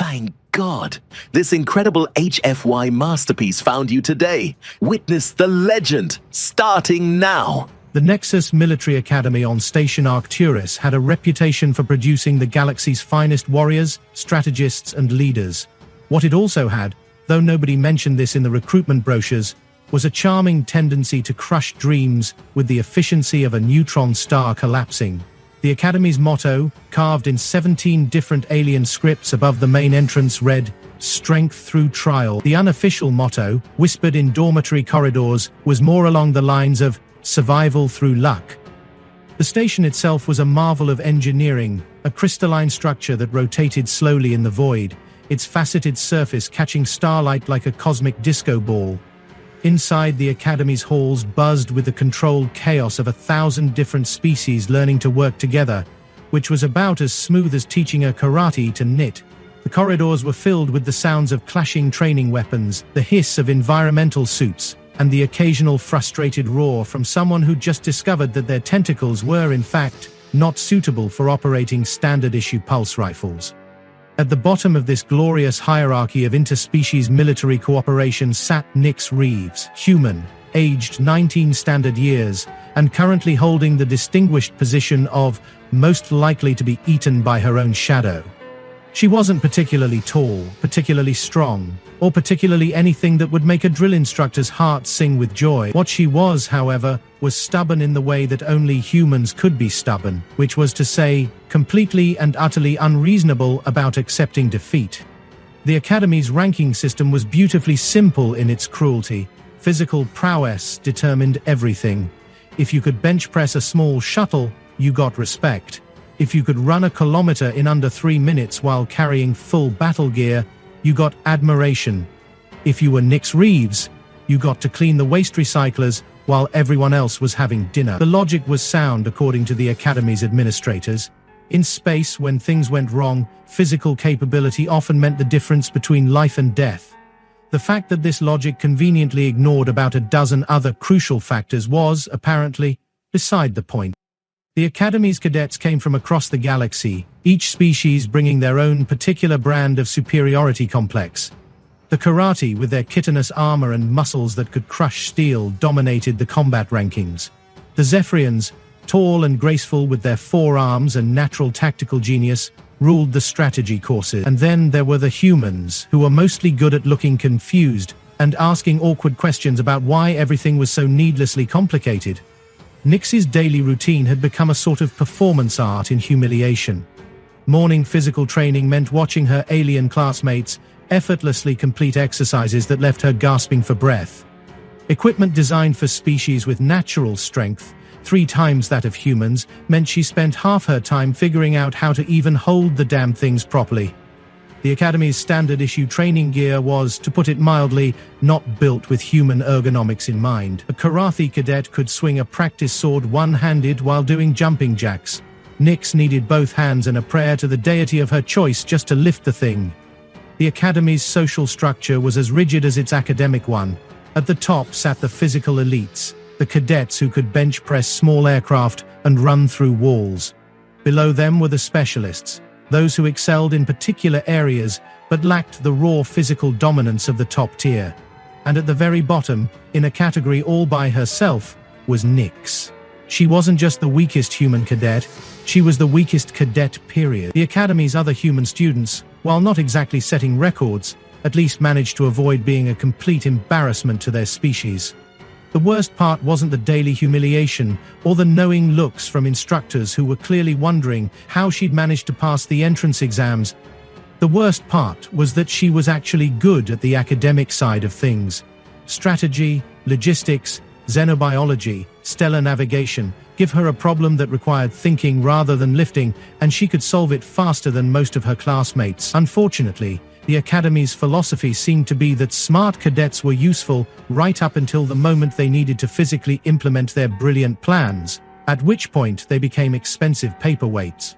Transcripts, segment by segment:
Thank God. This incredible HFY masterpiece found you today. Witness the legend, starting now. The Nexus Military Academy on Station Arcturus had a reputation for producing the galaxy's finest warriors, strategists, and leaders. What it also had, though nobody mentioned this in the recruitment brochures, was a charming tendency to crush dreams with the efficiency of a neutron star collapsing. The Academy's motto, carved in 17 different alien scripts above the main entrance, read, "Strength through trial." The unofficial motto, whispered in dormitory corridors, was more along the lines of survival through luck. The station itself was a marvel of engineering, a crystalline structure that rotated slowly in the void, its faceted surface catching starlight like a cosmic disco ball. Inside, the Academy's halls buzzed with the controlled chaos of 1,000 different species learning to work together, which was about as smooth as teaching a karate to knit. The corridors were filled with the sounds of clashing training weapons, the hiss of environmental suits, and the occasional frustrated roar from someone who just discovered that their tentacles were, in fact, not suitable for operating standard-issue pulse rifles. At the bottom of this glorious hierarchy of interspecies military cooperation sat Nyx Reeves, human, aged 19 standard years, and currently holding the distinguished position of most likely to be eaten by her own shadow. She wasn't particularly tall, particularly strong, or particularly anything that would make a drill instructor's heart sing with joy. What she was, however, was stubborn in the way that only humans could be stubborn, which was to say, completely and utterly unreasonable about accepting defeat. The Academy's ranking system was beautifully simple in its cruelty. Physical prowess determined everything. If you could bench press a small shuttle, you got respect. If you could run a kilometer in under 3 minutes while carrying full battle gear, you got admiration. If you were Nyx Reeves, you got to clean the waste recyclers while everyone else was having dinner. The logic was sound according to the Academy's administrators. In space, when things went wrong, physical capability often meant the difference between life and death. The fact that this logic conveniently ignored about a dozen other crucial factors was, apparently, beside the point. The Academy's cadets came from across the galaxy, each species bringing their own particular brand of superiority complex. The karate, with their chitinous armor and muscles that could crush steel, dominated the combat rankings. The Zephyrians, tall and graceful with their forearms and natural tactical genius, ruled the strategy courses. And then there were the humans, who were mostly good at looking confused and asking awkward questions about why everything was so needlessly complicated. Nyx's daily routine had become a sort of performance art in humiliation. Morning physical training meant watching her alien classmates effortlessly complete exercises that left her gasping for breath. Equipment designed for species with natural strength, 3 times that of humans, meant she spent half her time figuring out how to even hold the damn things properly. The Academy's standard-issue training gear was, to put it mildly, not built with human ergonomics in mind. A karate cadet could swing a practice sword one-handed while doing jumping jacks. Nyx needed both hands and a prayer to the deity of her choice just to lift the thing. The Academy's social structure was as rigid as its academic one. At the top sat the physical elites, the cadets who could bench press small aircraft and run through walls. Below them were the specialists, those who excelled in particular areas but lacked the raw physical dominance of the top tier. And at the very bottom, in a category all by herself, was Nyx. She wasn't just the weakest human cadet, she was the weakest cadet, period. The Academy's other human students, while not exactly setting records, at least managed to avoid being a complete embarrassment to their species. The worst part wasn't the daily humiliation or the knowing looks from instructors who were clearly wondering how she'd managed to pass the entrance exams. The worst part was that she was actually good at the academic side of things. Strategy, logistics, xenobiology, stellar navigation. Give her a problem that required thinking rather than lifting, and she could solve it faster than most of her classmates. Unfortunately, the Academy's philosophy seemed to be that smart cadets were useful right up until the moment they needed to physically implement their brilliant plans, at which point they became expensive paperweights.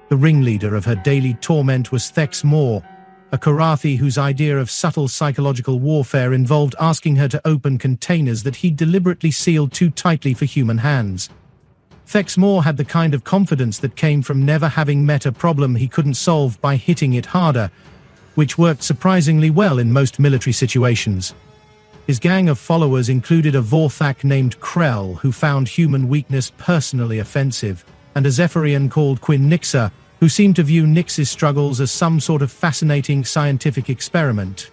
The ringleader of her daily torment was Thex Moore, a karate whose idea of subtle psychological warfare involved asking her to open containers that he deliberately sealed too tightly for human hands. Thex Moore had the kind of confidence that came from never having met a problem he couldn't solve by hitting it harder. which worked surprisingly well in most military situations. His gang of followers included a Vorthak named Krell, who found human weakness personally offensive, and a Zephyrian called Quinn Nixa, who seemed to view Nix's struggles as some sort of fascinating scientific experiment.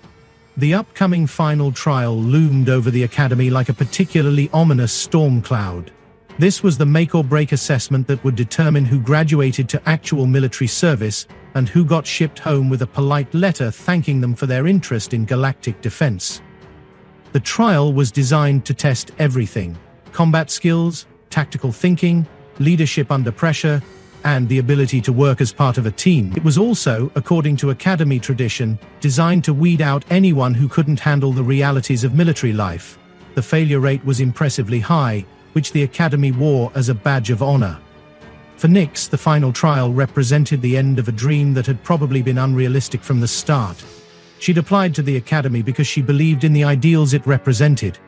The upcoming final trial loomed over the Academy like a particularly ominous storm cloud. This was the make-or-break assessment that would determine who graduated to actual military service and who got shipped home with a polite letter thanking them for their interest in galactic defense. The trial was designed to test everything: combat skills, tactical thinking, leadership under pressure, and the ability to work as part of a team. It was also, according to Academy tradition, designed to weed out anyone who couldn't handle the realities of military life. The failure rate was impressively high, which the Academy wore as a badge of honor. For Nix, the final trial represented the end of a dream that had probably been unrealistic from the start. She'd applied to the Academy because she believed in the ideals it represented: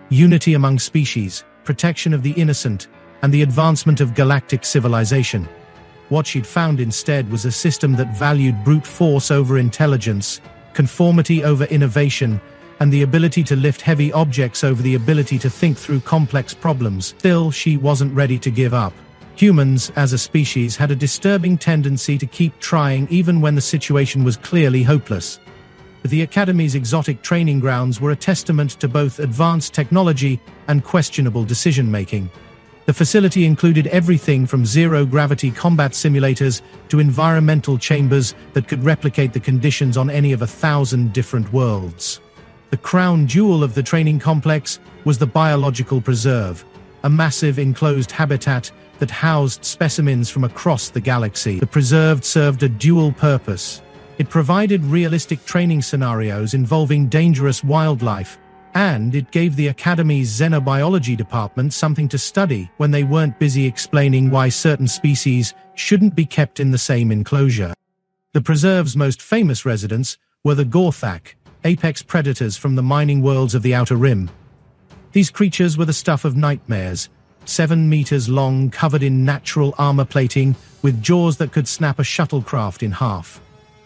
unity among species, protection of the innocent, and the advancement of galactic civilization. What she'd found instead was a system that valued brute force over intelligence, conformity over innovation, and the ability to lift heavy objects over the ability to think through complex problems. Still, she wasn't ready to give up. Humans, as a species, had a disturbing tendency to keep trying even when the situation was clearly hopeless. The Academy's exotic training grounds were a testament to both advanced technology and questionable decision-making. The facility included everything from zero-gravity combat simulators to environmental chambers that could replicate the conditions on any of 1,000 different worlds. The crown jewel of the training complex was the Biological Preserve, a massive enclosed habitat that housed specimens from across the galaxy. The preserve served a dual purpose. It provided realistic training scenarios involving dangerous wildlife, and it gave the Academy's xenobiology department something to study when they weren't busy explaining why certain species shouldn't be kept in the same enclosure. The preserve's most famous residents were the Gorthak, apex predators from the mining worlds of the Outer Rim. These creatures were the stuff of nightmares, 7 meters long, covered in natural armor plating, with jaws that could snap a shuttlecraft in half.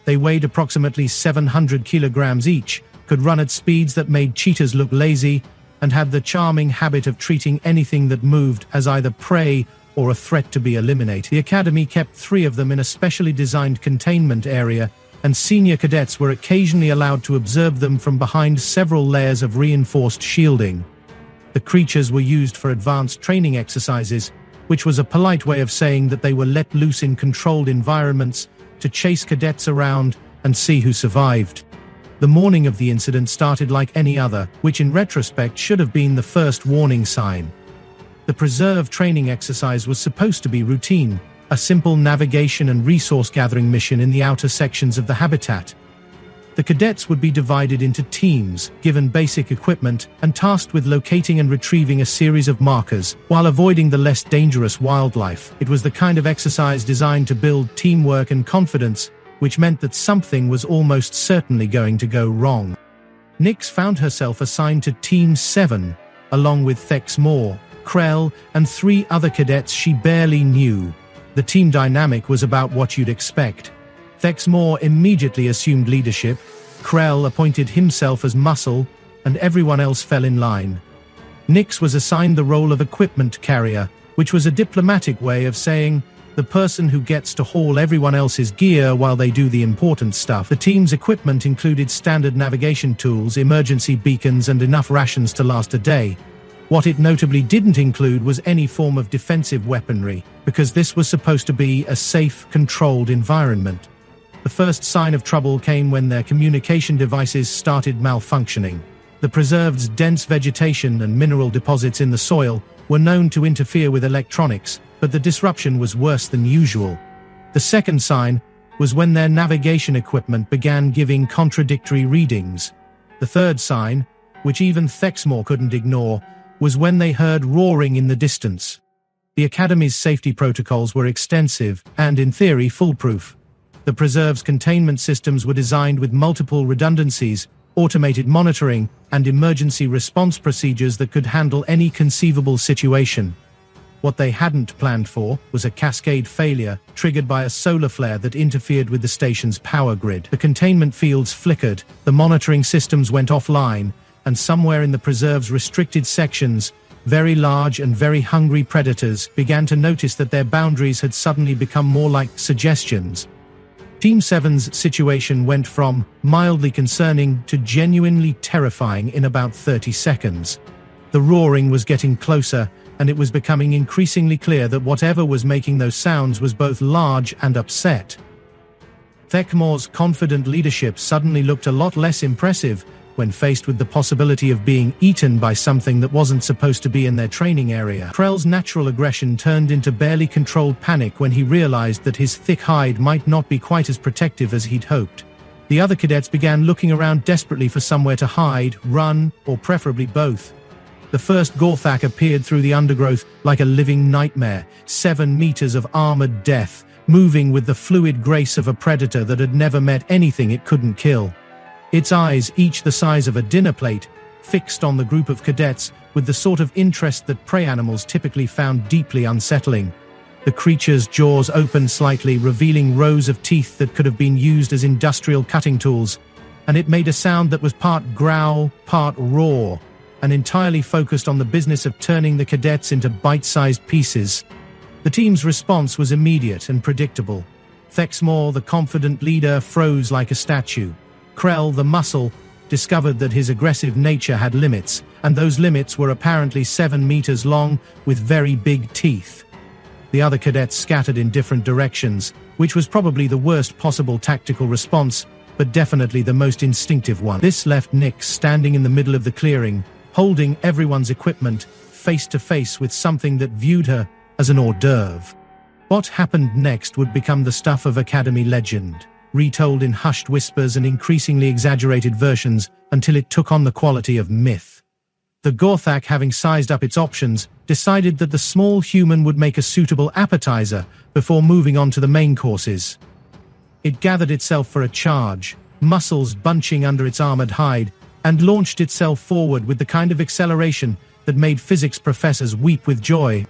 They weighed approximately 700 kilograms each, could run at speeds that made cheetahs look lazy, and had the charming habit of treating anything that moved as either prey or a threat to be eliminated. The Academy kept 3 of them in a specially designed containment area, and senior cadets were occasionally allowed to observe them from behind several layers of reinforced shielding. The creatures were used for advanced training exercises, which was a polite way of saying that they were let loose in controlled environments to chase cadets around and see who survived. The morning of the incident started like any other, which in retrospect should have been the first warning sign. The preserve training exercise was supposed to be routine, a simple navigation and resource-gathering mission in the outer sections of the habitat. The cadets would be divided into teams, given basic equipment, and tasked with locating and retrieving a series of markers, while avoiding the less dangerous wildlife. It was the kind of exercise designed to build teamwork and confidence, which meant that something was almost certainly going to go wrong. Nix found herself assigned to Team 7, along with Thex Moore, Krell, and 3 other cadets she barely knew. The team dynamic was about what you'd expect. Thex Moore immediately assumed leadership, Krell appointed himself as muscle, and everyone else fell in line. Nix was assigned the role of equipment carrier, which was a diplomatic way of saying, the person who gets to haul everyone else's gear while they do the important stuff. The team's equipment included standard navigation tools, emergency beacons, and enough rations to last a day. What it notably didn't include was any form of defensive weaponry, because this was supposed to be a safe, controlled environment. The first sign of trouble came when their communication devices started malfunctioning. The preserved's dense vegetation and mineral deposits in the soil were known to interfere with electronics, but the disruption was worse than usual. The second sign was when their navigation equipment began giving contradictory readings. The third sign, which even Thexmore couldn't ignore, was when they heard roaring in the distance. The Academy's safety protocols were extensive and, in theory, foolproof. The preserve's containment systems were designed with multiple redundancies, automated monitoring, and emergency response procedures that could handle any conceivable situation. What they hadn't planned for was a cascade failure triggered by a solar flare that interfered with the station's power grid. The containment fields flickered, the monitoring systems went offline, and somewhere in the preserve's restricted sections, very large and very hungry predators began to notice that their boundaries had suddenly become more like suggestions. Team 7's situation went from mildly concerning to genuinely terrifying in about 30 seconds. The roaring was getting closer, and it was becoming increasingly clear that whatever was making those sounds was both large and upset. Thekmor's confident leadership suddenly looked a lot less impressive when faced with the possibility of being eaten by something that wasn't supposed to be in their training area. Krell's natural aggression turned into barely controlled panic when he realized that his thick hide might not be quite as protective as he'd hoped. The other cadets began looking around desperately for somewhere to hide, run, or preferably both. The first Gorthak appeared through the undergrowth like a living nightmare, 7 meters of armored death, moving with the fluid grace of a predator that had never met anything it couldn't kill. Its eyes, each the size of a dinner plate, fixed on the group of cadets with the sort of interest that prey animals typically found deeply unsettling. The creature's jaws opened slightly, revealing rows of teeth that could have been used as industrial cutting tools, and it made a sound that was part growl, part roar, and entirely focused on the business of turning the cadets into bite-sized pieces. The team's response was immediate and predictable. Thekmor, the confident leader, froze like a statue. Krell, the muscle, discovered that his aggressive nature had limits, and those limits were apparently 7 meters long with very big teeth. The other cadets scattered in different directions, which was probably the worst possible tactical response, but definitely the most instinctive one. This left Nyx standing in the middle of the clearing, holding everyone's equipment, face to face with something that viewed her as an hors d'oeuvre. What happened next would become the stuff of Academy legend, retold in hushed whispers and increasingly exaggerated versions until it took on the quality of myth. The Gorthak, having sized up its options, decided that the small human would make a suitable appetizer before moving on to the main courses. It gathered itself for a charge, muscles bunching under its armored hide, and launched itself forward with the kind of acceleration that made physics professors weep with joy.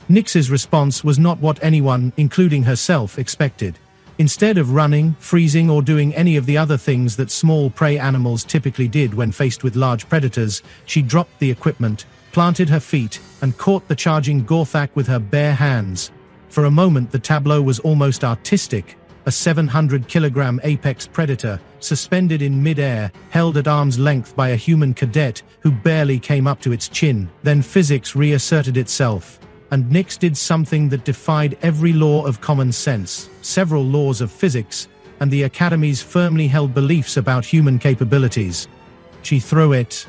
Nyx's response was not what anyone, including herself, expected. Instead of running, freezing, or doing any of the other things that small prey animals typically did when faced with large predators, she dropped the equipment, planted her feet, and caught the charging Gorthak with her bare hands. For a moment the tableau was almost artistic. A 700-kilogram apex predator, suspended in mid-air, held at arm's length by a human cadet who barely came up to its chin. Then physics reasserted itself, and Nyx did something that defied every law of common sense, several laws of physics, and the Academy's firmly held beliefs about human capabilities. She threw it.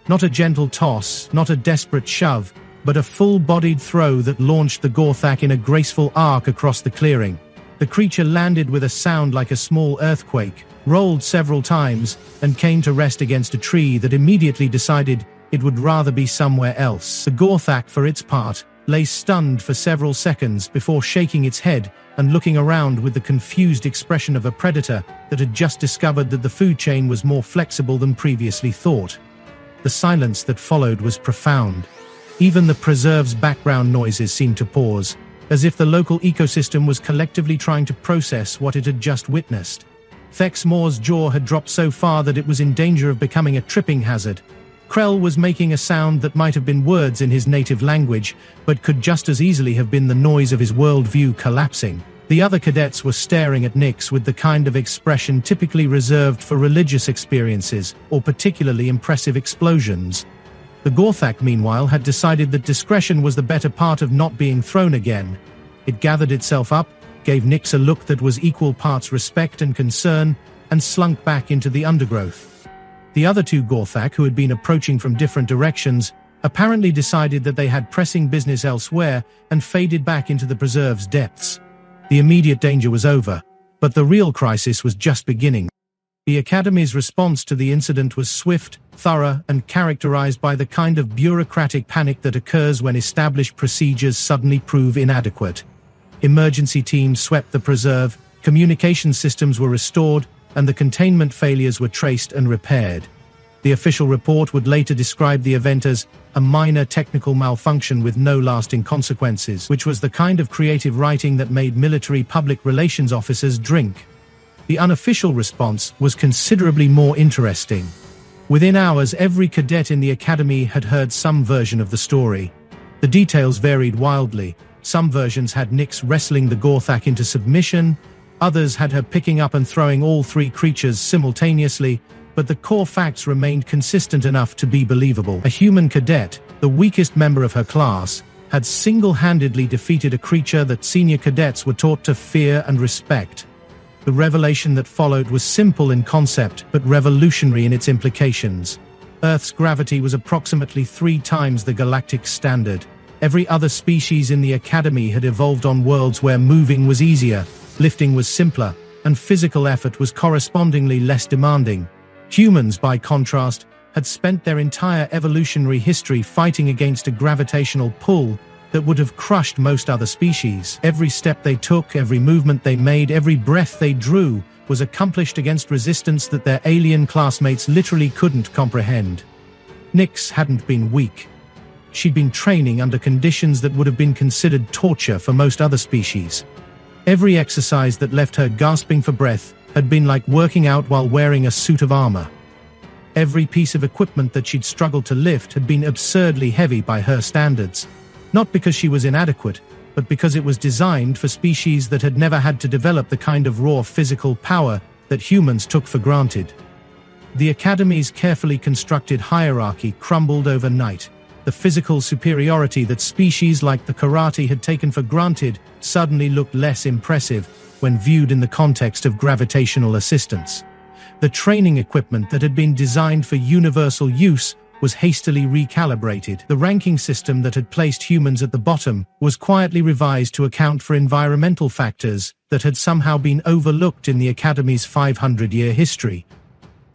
Not a gentle toss, not a desperate shove, but a full-bodied throw that launched the Gorthak in a graceful arc across the clearing. The creature landed with a sound like a small earthquake, rolled several times, and came to rest against a tree that immediately decided it would rather be somewhere else. The Gorthak, for its part, lay stunned for several seconds before shaking its head and looking around with the confused expression of a predator that had just discovered that the food chain was more flexible than previously thought. The silence that followed was profound. Even the preserve's background noises seemed to pause, as if the local ecosystem was collectively trying to process what it had just witnessed. Thekmor's jaw had dropped so far that it was in danger of becoming a tripping hazard. Krell was making a sound that might have been words in his native language, but could just as easily have been the noise of his worldview collapsing. The other cadets were staring at Nyx with the kind of expression typically reserved for religious experiences or particularly impressive explosions. The Gorthak, meanwhile, had decided that discretion was the better part of not being thrown again. It gathered itself up, gave Nyx a look that was equal parts respect and concern, and slunk back into the undergrowth. The other 2 Gorthak, who had been approaching from different directions, apparently decided that they had pressing business elsewhere and faded back into the preserve's depths. The immediate danger was over, but the real crisis was just beginning. The Academy's response to the incident was swift, thorough, and characterized by the kind of bureaucratic panic that occurs when established procedures suddenly prove inadequate. Emergency teams swept the preserve, communication systems were restored, and the containment failures were traced and repaired. The official report would later describe the event as a minor technical malfunction with no lasting consequences, which was the kind of creative writing that made military public relations officers drink. The unofficial response was considerably more interesting. Within hours, every cadet in the academy had heard some version of the story. The details varied wildly. Some versions had Nyx wrestling the Gorthak into submission, others had her picking up and throwing all three creatures simultaneously, but the core facts remained consistent enough to be believable. A human cadet, the weakest member of her class, had single-handedly defeated a creature that senior cadets were taught to fear and respect. The revelation that followed was simple in concept, but revolutionary in its implications. Earth's gravity was approximately 3 times the galactic standard. Every other species in the Academy had evolved on worlds where moving was easier, lifting was simpler, and physical effort was correspondingly less demanding. Humans, by contrast, had spent their entire evolutionary history fighting against a gravitational pull that would have crushed most other species. Every step they took, every movement they made, every breath they drew was accomplished against resistance that their alien classmates literally couldn't comprehend. Nyx hadn't been weak. She'd been training under conditions that would have been considered torture for most other species. Every exercise that left her gasping for breath had been like working out while wearing a suit of armor. Every piece of equipment that she'd struggled to lift had been absurdly heavy by her standards, not because she was inadequate, but because it was designed for species that had never had to develop the kind of raw physical power that humans took for granted. The Academy's carefully constructed hierarchy crumbled overnight. The physical superiority that species like the karate had taken for granted suddenly looked less impressive when viewed in the context of gravitational assistance. The training equipment that had been designed for universal use was hastily recalibrated. The ranking system that had placed humans at the bottom was quietly revised to account for environmental factors that had somehow been overlooked in the Academy's 500-year history.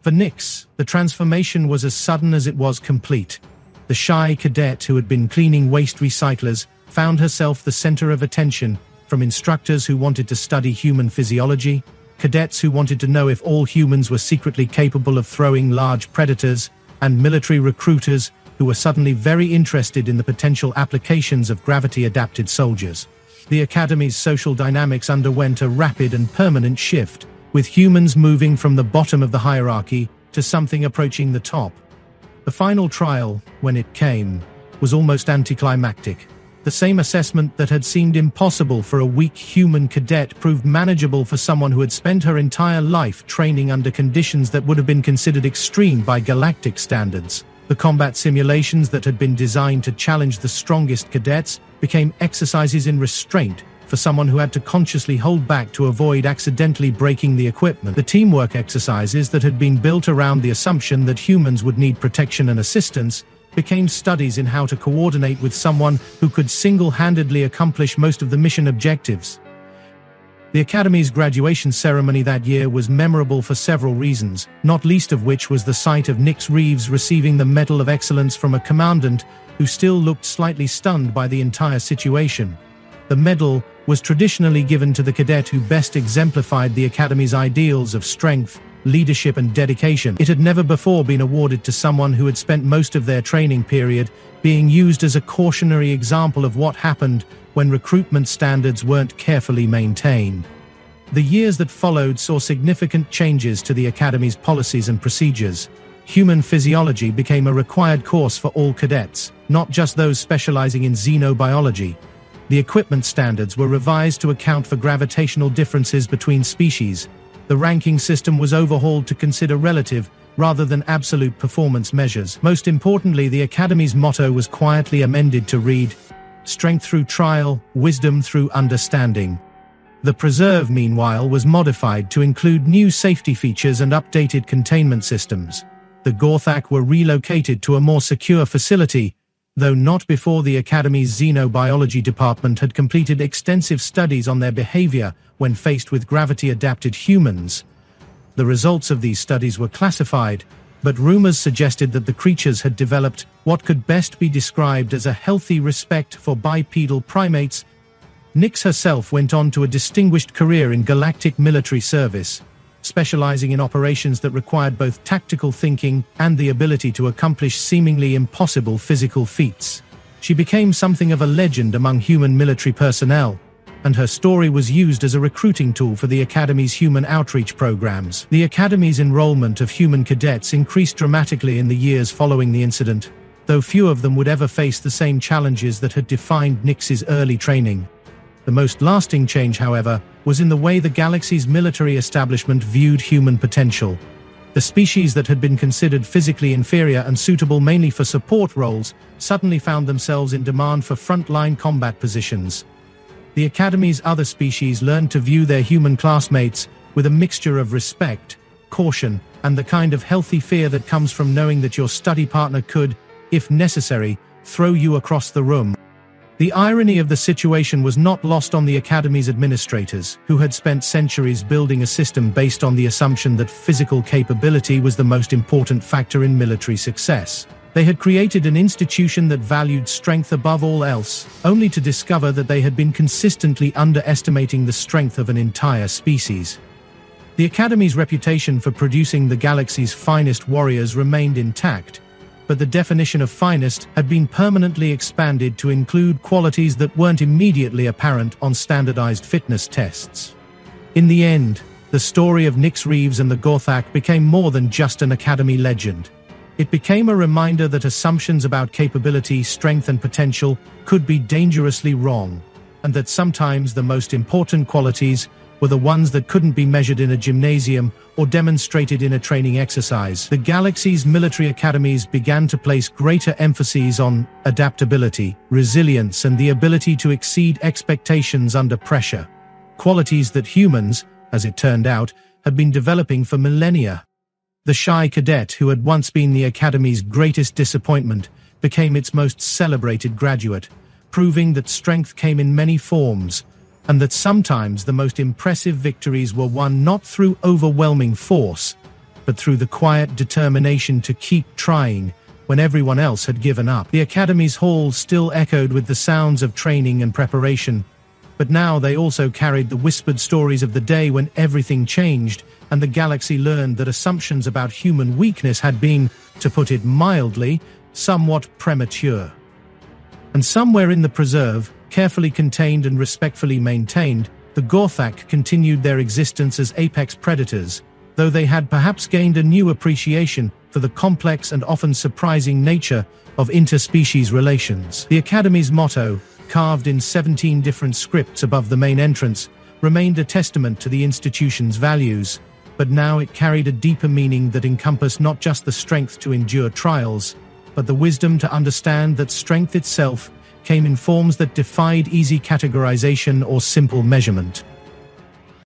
For Nyx, the transformation was as sudden as it was complete. The shy cadet who had been cleaning waste recyclers found herself the center of attention, from instructors who wanted to study human physiology, cadets who wanted to know if all humans were secretly capable of throwing large predators, and military recruiters who were suddenly very interested in the potential applications of gravity-adapted soldiers. The Academy's social dynamics underwent a rapid and permanent shift, with humans moving from the bottom of the hierarchy to something approaching the top. The final trial, when it came, was almost anticlimactic. The same assessment that had seemed impossible for a weak human cadet proved manageable for someone who had spent her entire life training under conditions that would have been considered extreme by galactic standards. The combat simulations that had been designed to challenge the strongest cadets became exercises in restraint for someone who had to consciously hold back to avoid accidentally breaking the equipment. The teamwork exercises that had been built around the assumption that humans would need protection and assistance became studies in how to coordinate with someone who could single-handedly accomplish most of the mission objectives. The Academy's graduation ceremony that year was memorable for several reasons, not least of which was the sight of Nyx Reeves receiving the Medal of Excellence from a commandant who still looked slightly stunned by the entire situation. The medal was traditionally given to the cadet who best exemplified the Academy's ideals of strength, leadership and dedication. It had never before been awarded to someone who had spent most of their training period being used as a cautionary example of what happened when recruitment standards weren't carefully maintained. The years that followed saw significant changes to the Academy's policies and procedures. Human physiology became a required course for all cadets, not just those specializing in xenobiology. The equipment standards were revised to account for gravitational differences between species. The ranking system was overhauled to consider relative, rather than absolute performance measures. Most importantly, the Academy's motto was quietly amended to read, "Strength through trial, wisdom through understanding." The preserve, meanwhile, was modified to include new safety features and updated containment systems. The Gorthak were relocated to a more secure facility, though not before the Academy's xenobiology department had completed extensive studies on their behavior when faced with gravity-adapted humans. The results of these studies were classified, but rumors suggested that the creatures had developed what could best be described as a healthy respect for bipedal primates. Nyx herself went on to a distinguished career in galactic military service, specializing in operations that required both tactical thinking and the ability to accomplish seemingly impossible physical feats. She became something of a legend among human military personnel, and her story was used as a recruiting tool for the Academy's human outreach programs. The Academy's enrollment of human cadets increased dramatically in the years following the incident, though few of them would ever face the same challenges that had defined Nyx's early training. The most lasting change, however, was in the way the galaxy's military establishment viewed human potential. The species that had been considered physically inferior and suitable mainly for support roles suddenly found themselves in demand for frontline combat positions. The Academy's other species learned to view their human classmates with a mixture of respect, caution, and the kind of healthy fear that comes from knowing that your study partner could, if necessary, throw you across the room. The irony of the situation was not lost on the Academy's administrators, who had spent centuries building a system based on the assumption that physical capability was the most important factor in military success. They had created an institution that valued strength above all else, only to discover that they had been consistently underestimating the strength of an entire species. The Academy's reputation for producing the galaxy's finest warriors remained intact, but the definition of finest had been permanently expanded to include qualities that weren't immediately apparent on standardized fitness tests. In the end, the story of Nyx Reeves and the Gorthak became more than just an Academy legend. It became a reminder that assumptions about capability, strength, and potential could be dangerously wrong, and that sometimes the most important qualities were the ones that couldn't be measured in a gymnasium or demonstrated in a training exercise. The galaxy's military academies began to place greater emphasis on adaptability, resilience, and the ability to exceed expectations under pressure, qualities that humans, as it turned out, had been developing for millennia. The shy cadet, who had once been the Academy's greatest disappointment, became its most celebrated graduate, proving that strength came in many forms, and that sometimes the most impressive victories were won not through overwhelming force, but through the quiet determination to keep trying when everyone else had given up. The Academy's halls still echoed with the sounds of training and preparation, but now they also carried the whispered stories of the day when everything changed, and the galaxy learned that assumptions about human weakness had been, to put it mildly, somewhat premature. And somewhere in the preserve, carefully contained and respectfully maintained, the Gorthak continued their existence as apex predators, though they had perhaps gained a new appreciation for the complex and often surprising nature of interspecies relations. The Academy's motto, carved in 17 different scripts above the main entrance, remained a testament to the institution's values, but now it carried a deeper meaning that encompassed not just the strength to endure trials, but the wisdom to understand that strength itself came in forms that defied easy categorization or simple measurement.